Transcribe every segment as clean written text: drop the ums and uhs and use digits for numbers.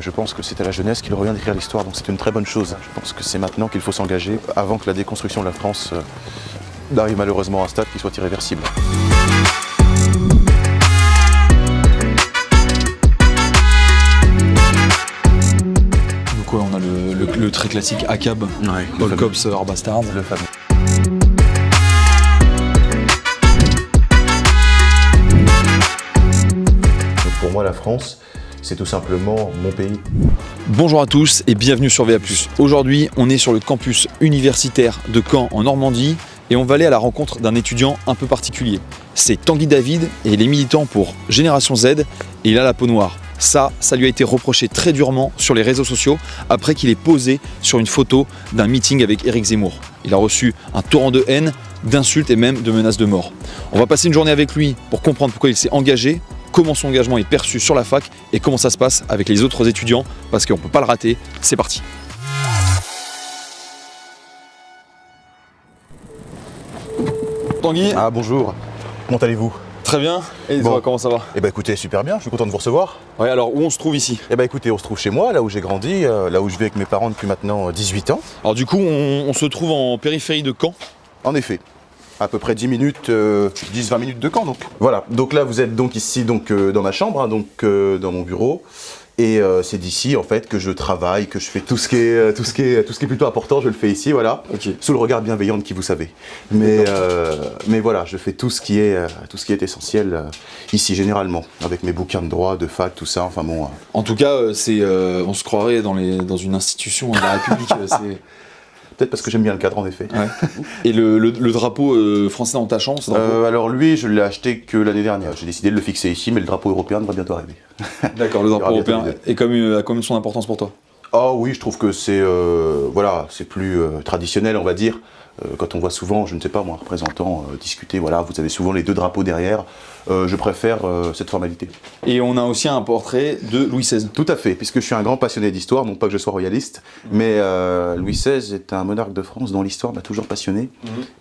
Je pense que c'est à la jeunesse qu'il revient d'écrire l'histoire, donc c'est une très bonne chose. Je pense que c'est maintenant qu'il faut s'engager, avant que la déconstruction de la France n'arrive malheureusement à un stade qui soit irréversible. Donc ouais, on a le très classique ACAB, All Cops Are Bastards. Le fameux. Donc pour moi, la France, c'est tout simplement mon pays. Bonjour à tous et bienvenue sur VA+. Aujourd'hui, on est sur le campus universitaire de Caen en Normandie et on va aller à la rencontre d'un étudiant un peu particulier. C'est Tanguy David et il est militant pour Génération Z et il a la peau noire. Ça lui a été reproché très durement sur les réseaux sociaux après qu'il ait posé sur une photo d'un meeting avec Éric Zemmour. Il a reçu un torrent de haine, d'insultes et même de menaces de mort. On va passer une journée avec lui pour comprendre pourquoi il s'est engagé, comment son engagement est perçu sur la fac et comment ça se passe avec les autres étudiants parce qu'on ne peut pas le rater. C'est parti. Tanguy. Ah bonjour, comment allez-vous? Très bien, et Bon. toi, comment ça va? Eh ben écoutez, super bien, je suis content de vous recevoir. Ouais, alors où on se trouve ici? Eh ben écoutez, on se trouve chez moi, là où j'ai grandi, là où je vis avec mes parents depuis maintenant 18 ans. Alors du coup, on se trouve en périphérie de Caen. En effet, à peu près 10 minutes, 10-20 minutes de camp donc. Voilà, donc là vous êtes donc ici donc, dans ma chambre, hein, donc dans mon bureau. Et c'est d'ici en fait que je travaille, que je fais tout ce qui est plutôt important, je le fais ici, voilà. Ok. Sous le regard bienveillant de qui vous savez. Mais voilà, je fais tout ce qui est essentiel ici généralement, avec mes bouquins de droit, de fac, tout ça, enfin bon. En tout cas, on se croirait dans une institution de la République. Peut-être parce que j'aime bien le cadre en effet. Ouais. Et le drapeau français dans ta chambre, ce drapeau Alors lui, je l'ai acheté que l'année dernière. J'ai décidé de le fixer ici, mais le drapeau européen devrait bientôt arriver. D'accord, le drapeau européen a quand même son importance pour toi. Ah oui, je trouve que c'est c'est plus traditionnel, on va dire. Quand on voit souvent, je ne sais pas moi, représentants discuter, voilà, vous avez souvent les deux drapeaux derrière. Je préfère cette formalité. Et on a aussi un portrait de Louis XVI. Tout à fait, puisque je suis un grand passionné d'histoire, non pas que je sois royaliste, mais Louis XVI est un monarque de France dont l'histoire m'a toujours passionné.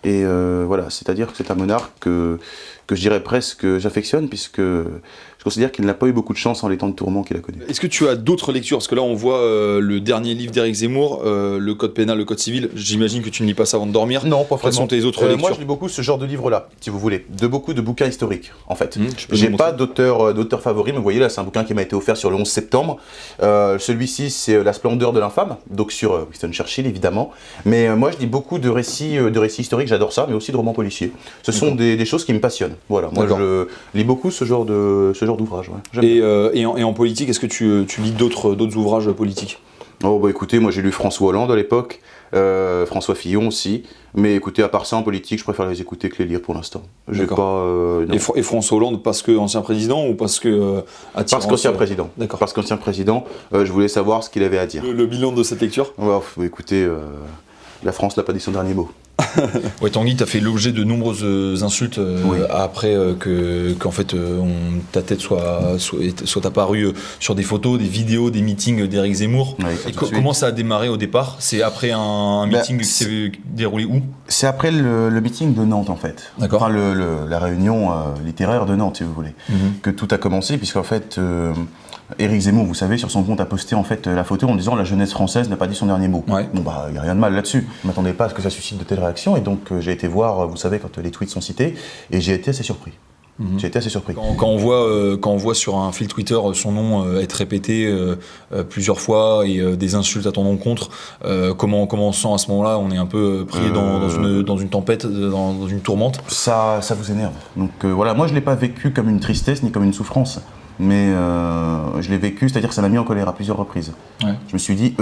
Et voilà, c'est-à-dire que c'est un monarque que je dirais presque j'affectionne, puisque je considère qu'il n'a pas eu beaucoup de chance en les temps de tourment qu'il a connus. Est-ce que tu as d'autres lectures? Parce que là, on voit le dernier livre d'Éric Zemmour, le code pénal, le code civil. J'imagine que tu ne lis pas ça avant de dormir. Non, pas Quelles vraiment. sont tes autres lectures? Moi, je lis beaucoup ce genre de livres-là, si vous voulez. Beaucoup de bouquins historiques, en fait. Tu peux J'ai nous pas montrer d'auteur favori, mais vous voyez là, c'est un bouquin qui m'a été offert sur le 11 septembre. Celui-ci, c'est La splendeur de l'infâme, donc sur Winston Churchill, évidemment. Mais moi, je lis beaucoup de récits historiques, j'adore ça, mais aussi de romans policiers. Ce sont des choses qui me passionnent. Voilà, moi, je lis beaucoup ce genre d'ouvrages. Ouais. J'aime bien. Et en politique, est-ce que tu lis d'autres ouvrages politiques? Oh bah écoutez, moi j'ai lu François Hollande à l'époque, François Fillon aussi, mais écoutez, à part ça en politique, je préfère les écouter que les lire pour l'instant. J'ai pas, non. Et François Hollande parce que ancien président ou parce que Parce qu'ancien président. D'accord. Parce qu'ancien président, je voulais savoir ce qu'il avait à dire. Le bilan de cette lecture? Ouais, écoutez, la France n'a pas dit son dernier mot. Ouais, Tanguy, t'as fait l'objet de nombreuses insultes après qu'en fait ta tête soit apparue sur des photos, des vidéos, des meetings d'Éric Zemmour. Ouais, Et comment ça a démarré au départ? C'est après un meeting qui s'est déroulé où? C'est après le meeting de Nantes en fait. D'accord. Enfin, la réunion littéraire de Nantes, si vous voulez, que tout a commencé, puisqu'en fait, Éric Zemmour, vous savez, sur son compte a posté en fait la photo en disant la jeunesse française n'a pas dit son dernier mot. Ouais. Bon bah, il n'y a rien de mal là-dessus. Je ne m'attendais pas à ce que ça suscite de telles réactions, et donc j'ai été voir, vous savez, quand les tweets sont cités, et j'ai été assez surpris. J'ai été assez surpris. Quand on voit sur un fil Twitter son nom être répété plusieurs fois et des insultes à ton encontre, comment on sent à ce moment-là? On est un peu pris dans une tempête, dans une tourmente. Ça vous énerve. Donc voilà, moi je ne l'ai pas vécu comme une tristesse ni comme une souffrance, mais je l'ai vécu, c'est-à-dire que ça m'a mis en colère à plusieurs reprises. Ouais. Je me suis dit,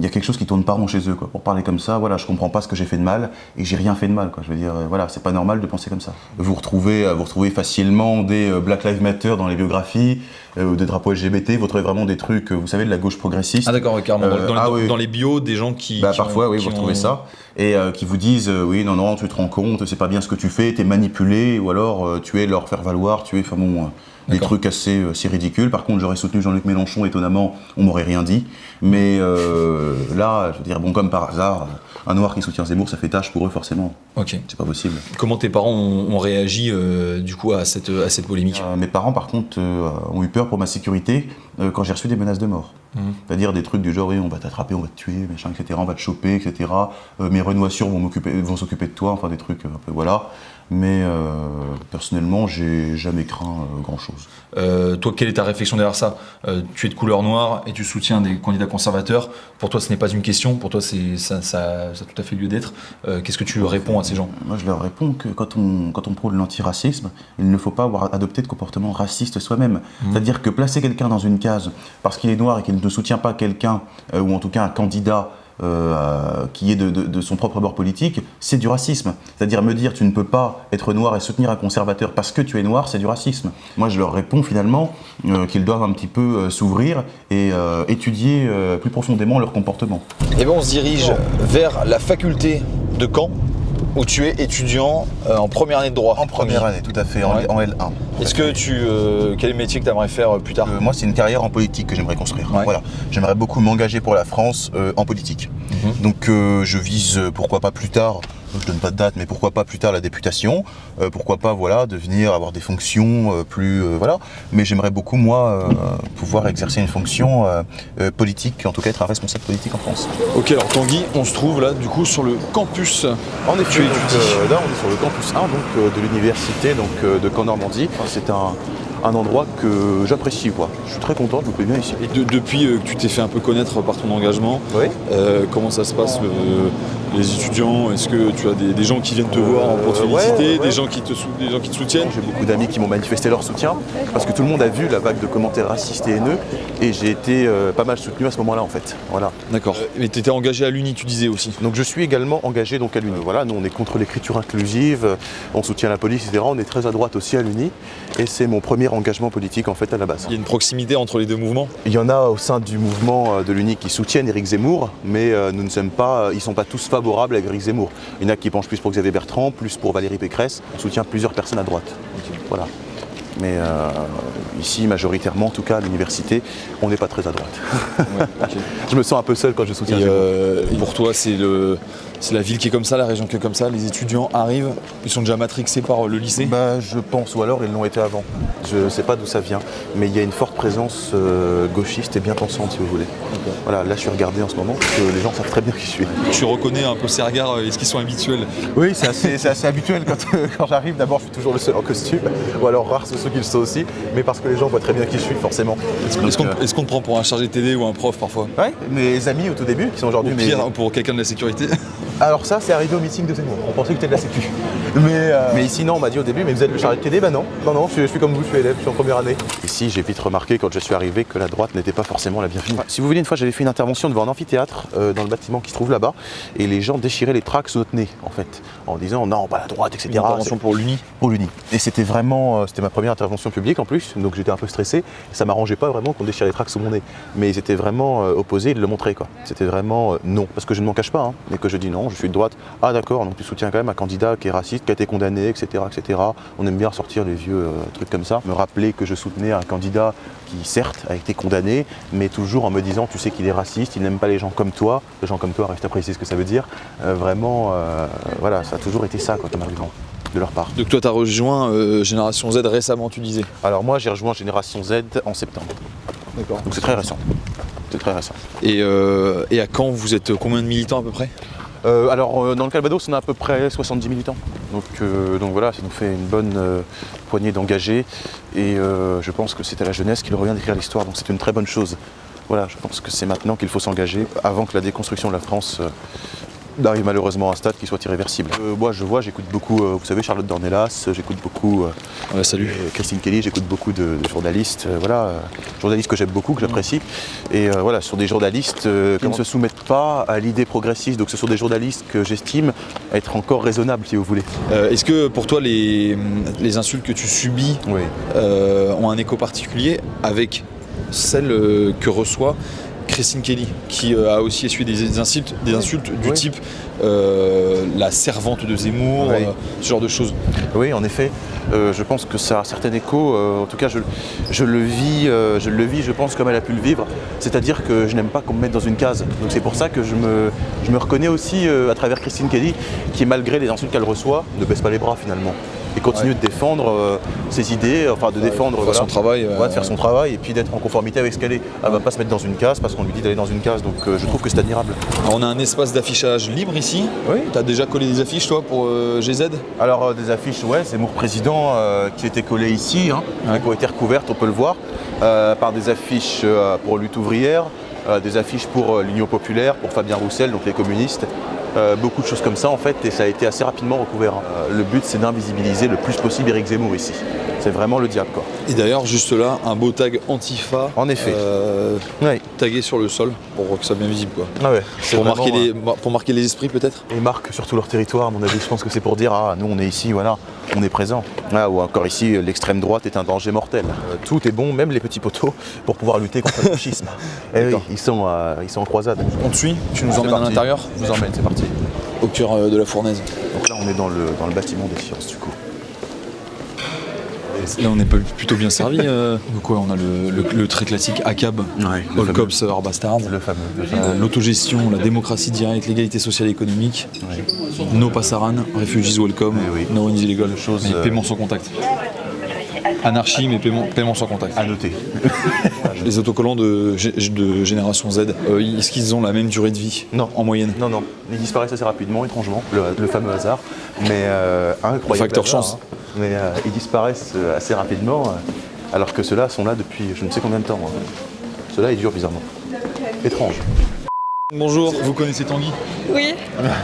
il y a quelque chose qui tourne pas rond chez eux, quoi. Pour parler comme ça, voilà, je comprends pas ce que j'ai fait de mal et j'ai rien fait de mal, quoi. Je veux dire, voilà, c'est pas normal de penser comme ça. Vous retrouvez facilement des Black Lives Matter dans les biographies, des drapeaux LGBT, vous retrouvez vraiment des trucs, vous savez, de la gauche progressiste. Ah d'accord, carrément. Dans les bios, des gens qui... parfois, oui, vous retrouvez ça. Et qui vous disent, oui, non, tu te rends compte, c'est pas bien ce que tu fais, t'es manipulé, ou alors tu es leur faire valoir, enfin bon... des trucs assez ridicules. Par contre, j'aurais soutenu Jean-Luc Mélenchon, étonnamment, on m'aurait rien dit. Mais là, je veux dire, bon, comme par hasard, un noir qui soutient Zemmour, ça fait tâche pour eux, forcément. Ok. C'est pas possible. Comment tes parents ont réagi, du coup, à cette polémique? Mes parents, par contre, ont eu peur pour ma sécurité quand j'ai reçu des menaces de mort. C'est-à-dire des trucs du genre, oui, on va t'attraper, on va te tuer, machin, etc., on va te choper, etc. Mes renoissures vont s'occuper de toi, enfin des trucs un peu, voilà. Mais personnellement, j'ai jamais craint grand-chose. Toi, quelle est ta réflexion derrière ça? Tu es de couleur noire et tu soutiens des candidats conservateurs. Pour toi, ce n'est pas une question. Pour toi, ça a tout à fait lieu d'être. Qu'est-ce que tu réponds à ces gens? Moi, je leur réponds que quand on prône l'antiracisme, il ne faut pas avoir adopté de comportement raciste soi-même. C'est-à-dire que placer quelqu'un dans une case parce qu'il est noir et qu'il ne soutient pas quelqu'un, ou en tout cas un candidat, qui est de son propre bord politique, c'est du racisme. C'est-à-dire me dire tu ne peux pas être noir et soutenir un conservateur parce que tu es noir, c'est du racisme. Moi je leur réponds finalement qu'ils doivent un petit peu s'ouvrir et étudier plus profondément leur comportement. Et bien on se dirige vers la faculté de Caen où tu es étudiant en première année de droit. En première année, tout à fait, en L1. Est-ce que quel est le métier que tu aimerais faire plus tard? Moi, c'est une carrière en politique que j'aimerais construire. Voilà. J'aimerais beaucoup m'engager pour la France en politique. Donc, je vise, pourquoi pas plus tard, je donne pas de date, mais pourquoi pas plus tard la députation, pourquoi pas, voilà, devenir, avoir des fonctions plus, voilà. Mais j'aimerais beaucoup, moi, pouvoir exercer une fonction politique, en tout cas être un responsable politique en France. Ok, alors Tanguy, on se trouve là, du coup, sur le campus. En effet, là, on est sur le campus 1 donc, de l'université de Caen-Normandie. Enfin, c'est un endroit que j'apprécie, quoi. Je suis très content, je me plais bien ici. Et depuis que tu t'es fait un peu connaître par ton engagement, comment ça se passe les étudiants? Est-ce que tu as des gens qui viennent te voir pour te féliciter, des gens qui te soutiennent? J'ai beaucoup d'amis qui m'ont manifesté leur soutien parce que tout le monde a vu la vague de commentaires racistes et haineux et j'ai été pas mal soutenu à ce moment-là en fait. Voilà. D'accord. Mais tu étais engagé à l'Uni, tu disais aussi. Donc je suis également engagé donc à l'Uni. Voilà, nous on est contre l'écriture inclusive, on soutient la police, etc. On est très à droite aussi à l'Uni et c'est mon premier engagement politique en fait à la base. Il y a une proximité entre les deux mouvements? Il y en a au sein du mouvement de l'Uni qui soutiennent Éric Zemmour, mais nous ne sommes pas, ils ne sont pas tous favorables à Éric Zemmour. Il y en a qui penchent plus pour Xavier Bertrand, plus pour Valérie Pécresse. On soutient plusieurs personnes à droite. Voilà. Mais ici, majoritairement, en tout cas à l'université, on n'est pas très à droite. Je me sens un peu seul quand je soutiens Zemmour. Pour toi, c'est la ville qui est comme ça, la région qui est comme ça, les étudiants arrivent, ils sont déjà matrixés par le lycée? Je pense, ou alors ils l'ont été avant. Je ne sais pas d'où ça vient, mais il y a une forte présence gauchiste et bien pensante, si vous voulez. Voilà, là je suis regardé en ce moment, parce que les gens savent très bien qui je suis. Tu reconnais un peu ces regards, est-ce qu'ils sont habituels? Oui, c'est assez habituel quand j'arrive. D'abord, je suis toujours le seul en costume, ou alors rares sont ceux qui le sont aussi, mais parce que les gens voient très bien qui je suis, forcément. Est-ce qu'on te prend pour un chargé de TD ou un prof parfois? Oui, mes amis au tout début, qui sont aujourd'hui mes... pire, pour quelqu'un de la sécurité. Alors ça, c'est arrivé au meeting de Zemmour. On pensait que tu étais de la sécu. Mais ici, non, on m'a dit au début, mais vous êtes le chargé de TD? Non, je suis comme vous, je suis élève, je suis en première année. Ici, j'ai vite remarqué quand je suis arrivé que la droite n'était pas forcément la bienvenue. Si vous voulez, une fois, j'avais fait une intervention devant un amphithéâtre dans le bâtiment qui se trouve là-bas, et les gens déchiraient les tracts sous notre nez, en fait, en disant non, pas la droite, etc. Une intervention pour l'Uni? Pour l'Uni. Et c'était vraiment, c'était ma première intervention publique en plus, donc j'étais un peu stressé. Ça m'arrangeait pas vraiment qu'on déchire les tracts sous mon nez, mais ils étaient vraiment opposés, ils le montraient quoi. C'était vraiment non, parce que je ne m'en cache pas, mais que je dis non, je suis de droite. Ah d'accord, donc tu soutiens quand même un candidat qui est raciste, qui a été condamné, etc. On aime bien ressortir les vieux trucs comme ça. Me rappeler que je soutenais un candidat qui certes a été condamné, mais toujours en me disant tu sais qu'il est raciste, il n'aime pas les gens comme toi. Les gens comme toi, arrive à préciser ce que ça veut dire. Voilà, ça a toujours été ça comme argument de leur part. Donc toi tu as rejoint Génération Z récemment, tu disais? Alors moi j'ai rejoint Génération Z en septembre. D'accord. Donc c'est très récent. C'est très récent. Et à Caen, vous êtes combien de militants à peu près? Dans le Calvados, on a à peu près 70 militants. Donc voilà, ça nous fait une bonne poignée d'engagés. Et je pense que c'est à la jeunesse qu'il revient d'écrire l'histoire. Donc c'est une très bonne chose. Voilà, je pense que c'est maintenant qu'il faut s'engager avant que la déconstruction de la France arrive malheureusement à un stade qui soit irréversible. Moi j'écoute beaucoup, vous savez, Charlotte Dornelas, j'écoute beaucoup salut. Christine Kelly, j'écoute beaucoup de journalistes, journalistes que j'aime beaucoup, que j'apprécie. Et voilà, ce sont des journalistes qui ne se soumettent pas à l'idée progressiste, donc ce sont des journalistes que j'estime être encore raisonnables, si vous voulez. Est-ce que pour toi les insultes que tu subis ont un écho particulier avec celles que reçoit Christine Kelly, qui a aussi essuyé des insultes du type la servante de Zemmour, ce genre de choses. Oui, en effet, je pense que ça a un certain écho. En tout cas, je le vis, je pense, comme elle a pu le vivre. C'est-à-dire que je n'aime pas qu'on me mette dans une case. Donc c'est pour ça que je me reconnais aussi à travers Christine Kelly, qui, malgré les insultes qu'elle reçoit, ne baisse pas les bras finalement. Et continue de défendre ses idées, enfin de défendre son travail. De faire son travail et puis d'être en conformité avec ce qu'elle est. Elle ne va pas se mettre dans une case parce qu'on lui dit d'aller dans une case, donc je trouve que c'est admirable. Alors, on a un espace d'affichage libre ici. Oui. Tu as déjà collé des affiches toi pour GZ? Alors des affiches, Zemmour président qui étaient collées ici, qui ont été recouvertes, on peut le voir, par des affiches pour Lutte ouvrière, des affiches pour l'Union populaire, pour Fabien Roussel, donc les communistes. Beaucoup de choses comme ça en fait, et ça a été assez rapidement recouvert. Le but c'est d'invisibiliser le plus possible Éric Zemmour ici. C'est vraiment le diable quoi. Et d'ailleurs juste là, un beau tag Antifa. En effet. Tagué sur le sol pour que ça soit bien visible quoi. Ah ouais. Pour marquer les esprits peut-être. Et marquent surtout leur territoire à mon avis. Je pense que c'est pour dire nous on est ici, voilà, on est présent. Ou encore ici l'extrême droite est un danger mortel. Tout est bon, même les petits poteaux, pour pouvoir lutter contre le fascisme. Et oui, ils sont en croisade. On te suit, tu nous emmènes à l'intérieur. Je vous emmène, c'est parti. Au cœur de la fournaise. Donc là on est dans le bâtiment des sciences du coup. Là on est plutôt bien servi. Donc on a le très classique ACAB, All Cops Are Bastards, le fameux. L'autogestion, la démocratie directe, l'égalité sociale et économique, No Passaran, Refugees Welcome, No One is Illegal, paiement sans contact. Anarchie mais paiement sans contact. À noter. Les autocollants de génération Z, est-ce qu'ils ont la même durée de vie? Non. En moyenne? Non, ils disparaissent assez rapidement, étrangement, le fameux hasard. Mais incroyable. Facteur chance. Mais ils disparaissent assez rapidement, alors que ceux-là sont là depuis je ne sais combien de temps. Ceux-là, ils durent bizarrement. Étrange. Bonjour, vous connaissez Tanguy? Oui.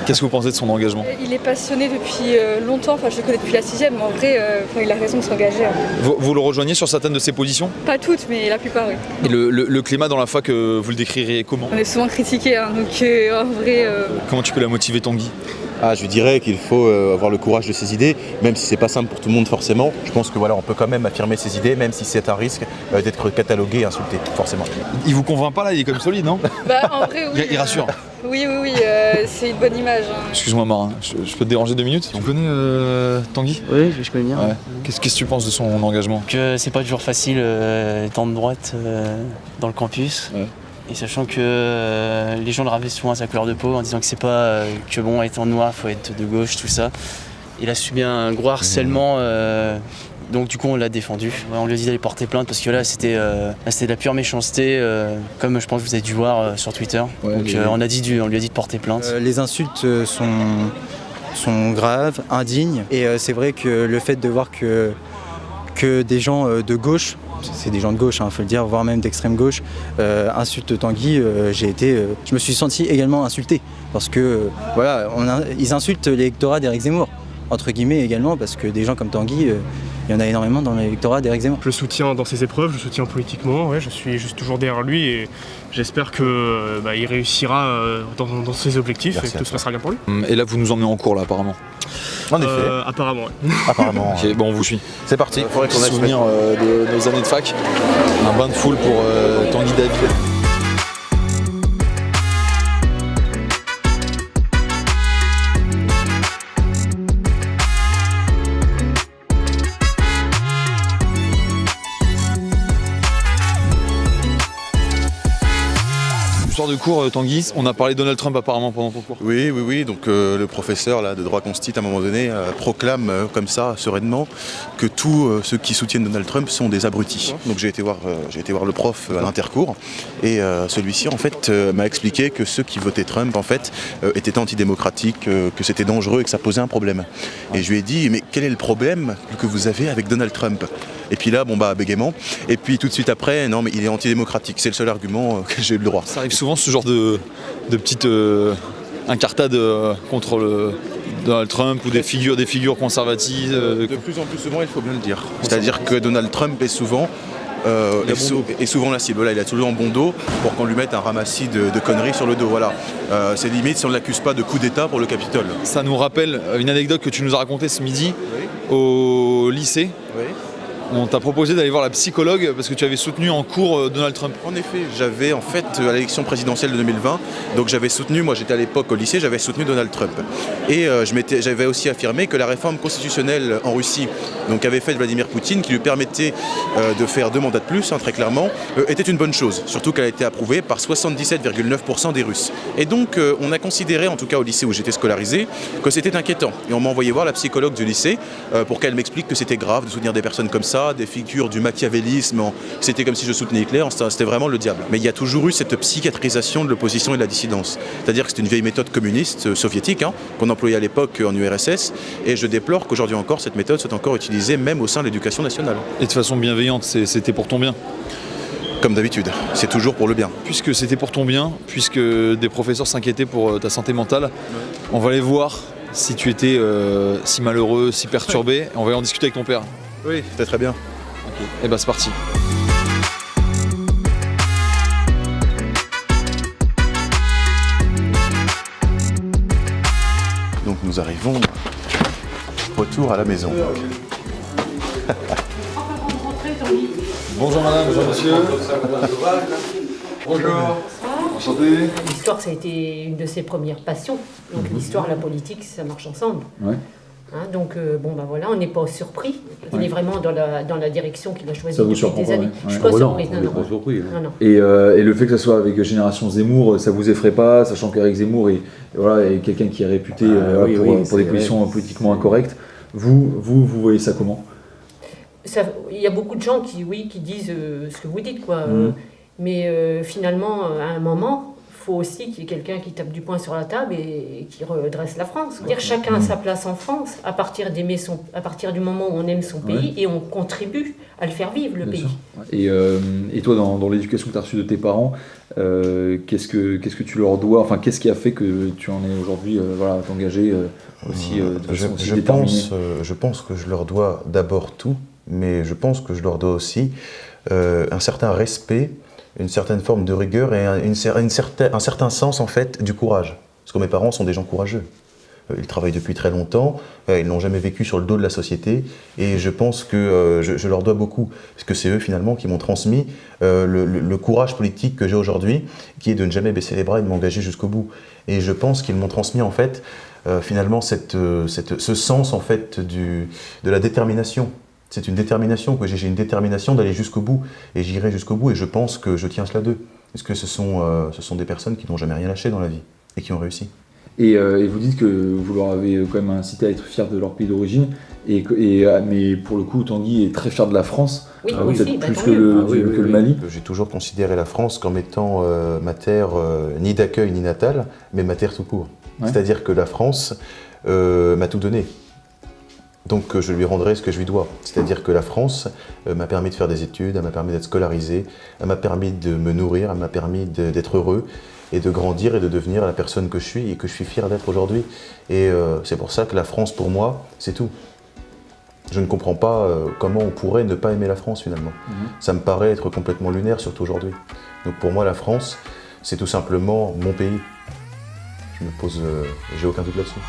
Qu'est-ce que vous pensez de son engagement? Il est passionné depuis longtemps, je le connais depuis la 6e, mais en vrai, il a raison de s'engager. Vous le rejoignez sur certaines de ses positions? Pas toutes, mais la plupart, oui. Et le climat dans la fac, vous le décrirez comment? On est souvent critiqué, donc en vrai... Comment tu peux la motiver, Tanguy? Je lui dirais qu'il faut avoir le courage de ses idées, même si c'est pas simple pour tout le monde forcément. Je pense que on peut quand même affirmer ses idées, même si c'est un risque d'être catalogué et insulté, forcément. Il vous convainc pas là, il est quand même solide, non? En vrai, oui. Il rassure. Oui, c'est une bonne image. Excuse-moi Marin, je peux te déranger 2 minutes? Tu connais Tanguy? Oui, je connais bien. Ouais. Qu'est-ce que tu penses de son engagement? Que c'est pas toujours facile étant de droite dans le campus. Ouais. Et sachant que les gens le rabaissent souvent à sa couleur de peau en disant que c'est pas que bon, étant noir, faut être de gauche, tout ça. Il a subi un gros harcèlement, donc du coup on l'a défendu. On lui a dit d'aller porter plainte parce que là c'était de la pure méchanceté, comme je pense que vous avez dû voir sur Twitter. Ouais, donc on lui a dit de porter plainte. Les insultes sont graves, indignes, et c'est vrai que le fait de voir que des gens de gauche, c'est des gens de gauche, faut le dire, voire même d'extrême gauche, insultent Tanguy, je me suis senti également insulté, parce que ils insultent l'électorat d'Éric Zemmour, entre guillemets également, parce que des gens comme Tanguy, il y en a énormément dans l'électorat d'Éric Zemmour. Je le soutiens dans ses épreuves, je le soutiens politiquement, je suis juste toujours derrière lui et j'espère qu'il réussira dans ses objectifs. Merci, et que tout se passera bien pour lui. Et là vous nous emmenez en cours là apparemment? En effet. Apparemment, ouais. Apparemment. Ok, bon on vous suit. C'est parti. Faudrait qu'on ait souvenir de nos années de fac. Un bain de foule pour Tanguy David. De cours, Tanguy, on a parlé de Donald Trump apparemment pendant ton cours. Oui, donc le professeur là, de droit constit à un moment donné proclame comme ça, sereinement, que tous ceux qui soutiennent Donald Trump sont des abrutis. Donc j'ai été voir le prof à l'intercours et celui-ci en fait m'a expliqué que ceux qui votaient Trump en fait étaient antidémocratiques, que c'était dangereux et que ça posait un problème. Et je lui ai dit, mais quel est le problème que vous avez avec Donald Trump? Et puis là, bégaiement. Et puis tout de suite après, non, mais il est antidémocratique. C'est le seul argument que j'ai eu le droit. Ça arrive souvent ce genre de petite incartade contre Donald Trump ou des figures conservatistes. De plus en plus souvent, il faut bien le dire. C'est-à-dire que Donald Trump est souvent la cible. Là, il a toujours un bon dos pour qu'on lui mette un ramassis de conneries sur le dos. Voilà. C'est limite si on ne l'accuse pas de coup d'État pour le Capitole. Ça nous rappelle une anecdote que tu nous as racontée ce midi au lycée. Oui. On t'a proposé d'aller voir la psychologue parce que tu avais soutenu en cours Donald Trump. En effet, j'avais en fait à l'élection présidentielle de 2020, donc j'avais soutenu, moi j'étais à l'époque au lycée, j'avais soutenu Donald Trump. Et j'avais aussi affirmé que la réforme constitutionnelle en Russie, donc avait fait Vladimir Poutine, qui lui permettait de faire 2 mandats de plus, très clairement, était une bonne chose. Surtout qu'elle a été approuvée par 77,9% des Russes. Et donc on a considéré, en tout cas au lycée où j'étais scolarisé, que c'était inquiétant. Et on m'a envoyé voir la psychologue du lycée pour qu'elle m'explique que c'était grave de soutenir des personnes comme ça, des figures du machiavélisme, c'était comme si je soutenais Hitler, c'était vraiment le diable. Mais il y a toujours eu cette psychiatrisation de l'opposition et de la dissidence. C'est-à-dire que c'était une vieille méthode communiste soviétique qu'on employait à l'époque en URSS, et je déplore qu'aujourd'hui encore cette méthode soit encore utilisée même au sein de l'éducation nationale. Et de façon bienveillante, c'était pour ton bien? Comme d'habitude, c'est toujours pour le bien. Puisque c'était pour ton bien, puisque des professeurs s'inquiétaient pour ta santé mentale, on va aller voir si tu étais si malheureux, si perturbé, on va en discuter avec ton père. Oui, c'était très bien. Ok, et bah c'est parti. Donc nous arrivons retour à la maison. Bonjour madame, bonjour monsieur. Bonjour. Enchanté. L'histoire, ça a été une de ses premières passions. Donc l'histoire, la politique, ça marche ensemble. Ouais. Hein, donc bon ben voilà, on n'est pas surpris. Il est vraiment dans la direction qu'il a choisie Ça vous depuis surprend des pas, années. ouais. Je suis pas surprise, on n'est pas surpris. non, non. Et le fait que ça soit avec Génération Zemmour, ça vous effraie pas, sachant qu'Éric Zemmour est quelqu'un qui est réputé pour des positions politiquement incorrectes. Vous voyez ça comment? Il y a beaucoup de gens qui disent ce que vous dites, quoi. Mais finalement, à un moment, il faut aussi qu'il y ait quelqu'un qui tape du poing sur la table et qui redresse la France. Dire chacun a sa place en France à partir du moment où on aime son pays et on contribue à le faire vivre, le pays. Et toi, dans l'éducation que tu as reçue de tes parents, qu'est-ce que tu leur dois? Enfin, qu'est-ce qui a fait que tu en es aujourd'hui t'engager aussi de façon aussi déterminée? Je pense que je leur dois d'abord tout, mais je pense que je leur dois aussi un certain respect, une certaine forme de rigueur et un certain sens en fait du courage. Parce que mes parents sont des gens courageux. Ils travaillent depuis très longtemps, ils n'ont jamais vécu sur le dos de la société et je pense que je leur dois beaucoup. Parce que c'est eux finalement qui m'ont transmis le courage politique que j'ai aujourd'hui, qui est de ne jamais baisser les bras et de m'engager jusqu'au bout. Et je pense qu'ils m'ont transmis en fait finalement ce sens en fait de la détermination. C'est une détermination que j'ai une détermination d'aller jusqu'au bout et j'irai jusqu'au bout et je pense que je tiens cela d'eux. Parce que ce sont des personnes qui n'ont jamais rien lâché dans la vie et qui ont réussi. Et vous dites que vous leur avez quand même incité à être fiers de leur pays d'origine, mais pour le coup, Tanguy est très fier de la France, oui, peut-être plus que le Mali. J'ai toujours considéré la France comme étant ma terre ni d'accueil ni natale, mais ma terre tout court. Ouais. C'est-à-dire que la France m'a tout donné. Donc je lui rendrai ce que je lui dois. C'est-à-dire que la France m'a permis de faire des études, elle m'a permis d'être scolarisé, elle m'a permis de me nourrir, elle m'a permis d'être heureux et de grandir et de devenir la personne que je suis et que je suis fier d'être aujourd'hui. Et c'est pour ça que la France, pour moi, c'est tout. Je ne comprends pas comment on pourrait ne pas aimer la France finalement. Ça me paraît être complètement lunaire, surtout aujourd'hui. Donc pour moi, la France, c'est tout simplement mon pays. J'ai aucun doute là-dessus.